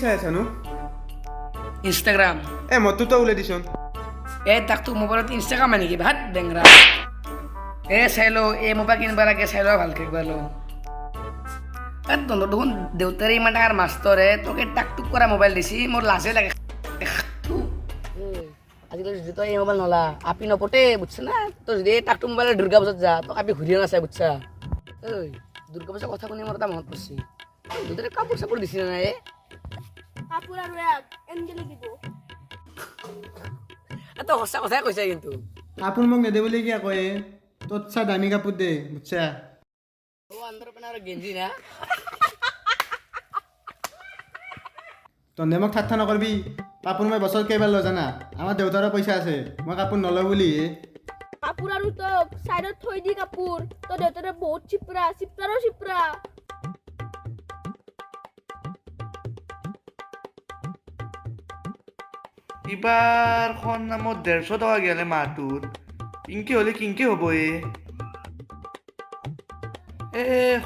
চাই আছানো ইনষ্টাগ্ৰাম মইতো ওলাই দিছোন তাক তোক মোবাইলত ইনষ্টাগ্ৰাম নেকি ভাত ডেংৰা চাই ল মোবাইল কিনিব লাগে চাই ল ভালকে একবাৰ ল তহঁতৰ দেখোন দেউতাৰে ইমান ডাঙৰ মাষ্টৰে তোকে টাক টুক কৰা মোবাইল দিছি মোৰ লাজে লাগে আজিকালি যদি তই এই মোবাইল নলা আপি নপতে বুজছা না তই যদি টাক টুক মোবাইলে দুৰ্গা পূজাত যা তোক আপি ঘূৰিও নাচাই বুজছা দুৰ্গা পূজাৰ কথা শুনি মোৰ এটা মনত পৰিছে দুটাৰে কাপোৰ চাপোৰ দিছি না কাপোৰ আৰু এনগেলি দিব তই সঁচা কথাই কৈছা কিন্তু কাপোৰ মোক নেদে বুলি কিয় কয় তোৰ চা দামী কাপোৰ দে বুজছা আন্ধাৰ পেনা আৰু গেঞ্জি না তহঁতে মোক ঠাট্টা নকৰবি কাপোৰ মই বছৰত কেইবাৰ লওঁ জানা আমাৰ দেউতাৰো পইচা আছে মই কাপোৰ নলওঁ বুলিহে কাপোৰ আৰু তোক চাইডত থৈ দি কাপোৰ তোৰ দেউতাৰে বহুত চিপৰা চিপৰাৰো চিপৰা এবাৰ খন নামত 150 টকা গেলে মাহটোত কিংকে হ'লে কিংকে হ'ব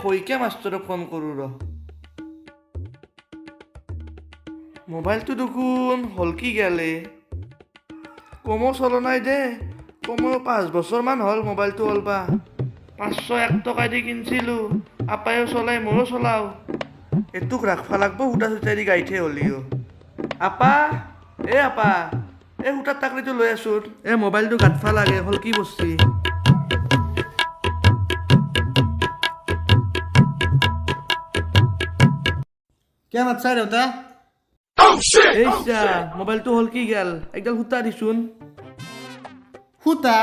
হৈকে মাষ্টৰক ফোন কৰোঁ ৰ মোবাইলটো দেখোন হ'ল কি গেলে কমো চলা নাই দে কমো 5 বছৰমান হ'ল মোবাইলটো অলবা 501 টকা দি কিনিছিলোঁ আপায়ো চলাই ময়ো চলাওঁ এইটোক ৰাখবা লাগব সূতা চুতা দি গাইঠে হ'লিও আপা আপা সূতাৰ টাকলিটো লৈ আছোঁ মোবাইলটো গাঁঠবা লাগে হ'ল কি বস্তি কিয় মাতছা দেউতা মোবাইলটো হ'ল কি গেল একডাল সূতা দিছোন সূতা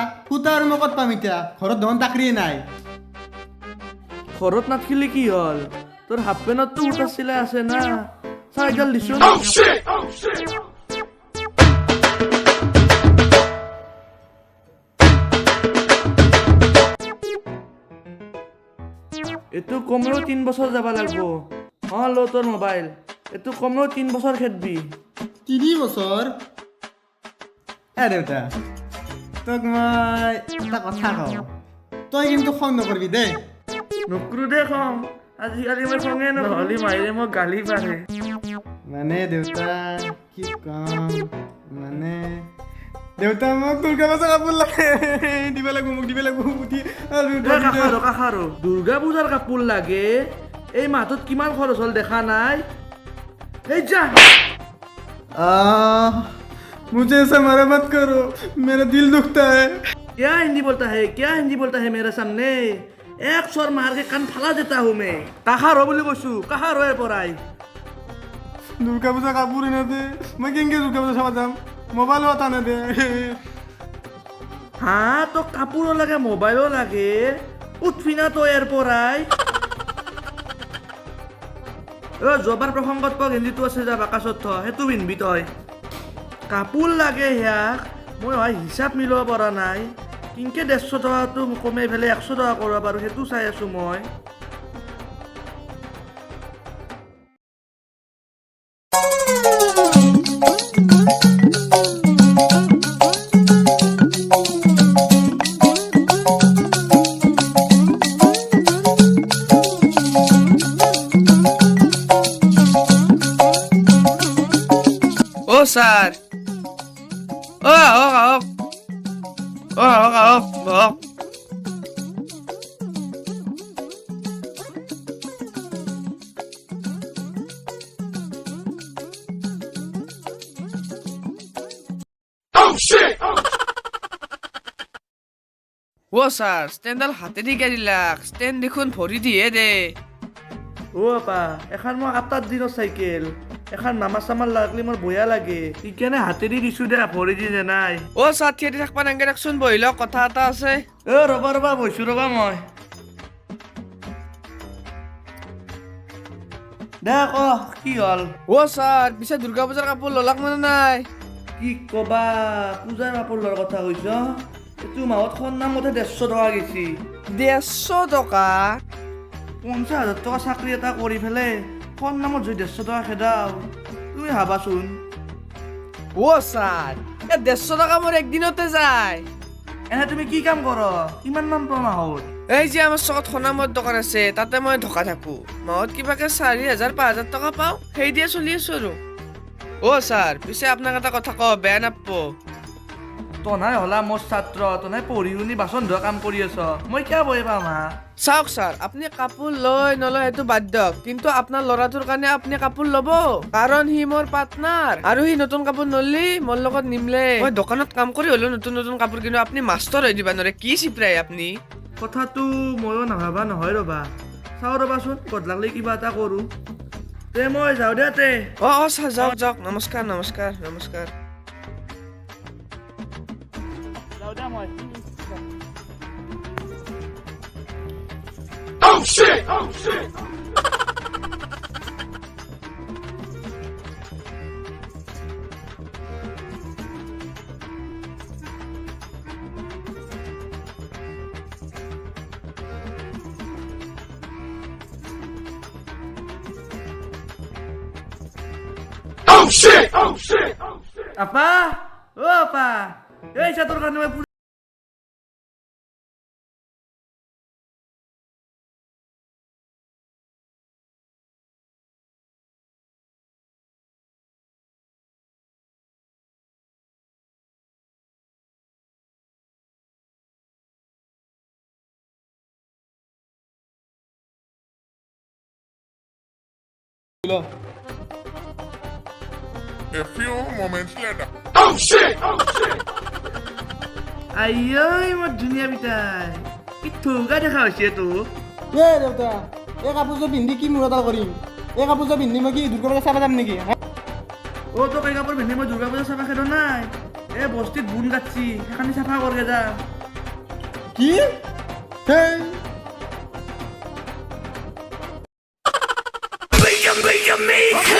আৰু মই ক'ত পাম এতিয়া ঘৰত দেখোন টাকৰিয়ে নাই ঘৰত নাথাকিলে কি হ'ল তোৰ হাফ পেণ্টতো সূতা চিলাই আছে না চা একডাল দিছোন এইটো কমেও 3 বছৰ যাব লাগব ল তোৰ মোবাইল এইটো কমেও 3 বছৰ খেদবি 3 বছৰ দেউতা তোক মই এটা কথা কওঁ তই কিন্তু খং নকৰবি দেই নকৰো দে খং আজিকালি মই খঙে নহ'লি মাইৰে মোক গালি পাৰে মানে দেউতা কি কম মানে দেউতা মোক দুৰ্গা পূজাৰ কাপোৰ লাগে দিব লাগিব মোক কাষাৰো দুৰ্গা পূজাৰ কাপোৰ লাগে এই মাহটোত কিমান খৰচ হ'ল দেখা নাই मुझे ऐसा मारा मत करो मेरा दिल दुखता है क्या हिंदी बोलता है मेरे सामने एक स्वर मार के कान फाला देता हूँ मैं काहार हो बोली কৈছো কাহাৰ হয় পৰাই দুৰ্গা পূজা কাপোৰ নেদে মই কেনেকৈ দুৰ্গা পূজা চাব যাম মোবাইলো এটা নেদে তো কাপোৰো লাগে মোবাইলো লাগে উঠবি না তই ইয়াৰ পৰাই যোৱাৰ প্ৰসংগত পোৱা গেঞ্জিটো আছে যা বাকাচত থ সেইটো পিন্ধিবি তই কাপোৰ লাগে ইয়াক মই হিচাপ মিলাব পৰা নাই কিনকে 150 টকাটো কমাই পেলাই 100 টকা কৰিব পাৰোঁ সেইটো চাই আছোঁ মই স্যাৰ আহক স্যাৰ স্টেন্ডাল হাতে দি গেলিলাক স্টেন্ড দেখোন ভৰি দিয়ে দে আপা এখন মই 8 দিনৰ চাইকেল এখন নামা চামাৰ লাগলি মোৰ বয়া লাগে সেইকাৰণে হাতেদি দিছোঁ দে ভৰি দি যে নাই স্যাৰ থিয়েটাৰ থাকবা নাংগে ৰাখচোন বহি লওক কথা এটা আছে ৰবা বহিছোঁ ৰবা মই দে ক কি হ'ল স্যাৰ পিছে দুৰ্গা পূজাৰ কাপোৰ ললাক মানে নাই কি কবা পূজাৰ কাপোৰ লোৱাৰ কথা কৈছ এইটো মাহত খন নামতে 150 টকা গেছি 150 টকা 50,000 টকা চাকৰি এটা কৰি পেলাই খন নামত যদি 150 টকা খেদাও তুমি ভাবাচোন স্যাৰ 150 টকা মোৰ একদিনতে যায় এনে তুমি কি কাম কৰ কিমান মান পাওঁ মাহত এই যে আমাৰ চকত সোণামৰ দোকান আছে তাতে মই ঢকা থাকো মাহত কিবাকে 4,000 5,000 টকা পাওঁ সেই দিয়ে চলি আছো আৰু ছাৰ পিছে আপোনাক এটা কথা কওঁ বেয়া নাপাব তনাই হলা মোৰ ছাত্ৰ তনাই পঢ়ি শুনি বাচন ধোৱা কাম কৰি আছ মই কিয় বহি পাম হা চাওক ছাৰ আপুনি কাপোৰ লয় নলয় সেইটো বাদ দিয়ক কিন্তু আপোনাৰ ল'ৰাটোৰ কাৰণে আপুনি কাপোৰ ল'ব কাৰণ সি মোৰ পাৰ্টনাৰ আৰু সি নতুন কাপোৰ নললি মোৰ লগত নিমলে মই দোকানত কাম কৰি হলেও নতুন নতুন কাপোৰ কিনো আপুনি মাষ্টৰ হৈ দিবা নোৱাৰে কি চিপৰাই আপুনি কথাটো ময়ো নাভাবা নহয় ৰ'বা চাওঁ ৰ'বাচোন ক'ত লাগলি কিবা এটা কৰোঁ তে মই যাওঁ দে তে ছাৰ যাওক যাওক নমস্কাৰ নমস্কাৰ নমস্কাৰ যাওঁ দে মই আপা আপা এই ছাত্ৰৰ কাৰণে মই A few moments later. আইঐ মোৰ ধুনীয়া বিটাই কি থৌকা দেখা হৈছে তো দেউতা এই কাপোৰযোৰ পিন্ধি কি মূৰতাল কৰিম এই কাপোৰযোৰ পিন্ধি মই কি দুৰ্গা পূজা চাব যাম নেকি তোক এই কাপোৰ পিন্ধি মই দুৰ্গা পূজা চাবা খেদো নাই এই বস্তিত বুন কাটছি সেইখানি চাফা কৰগে যা কি Bring 'em, me.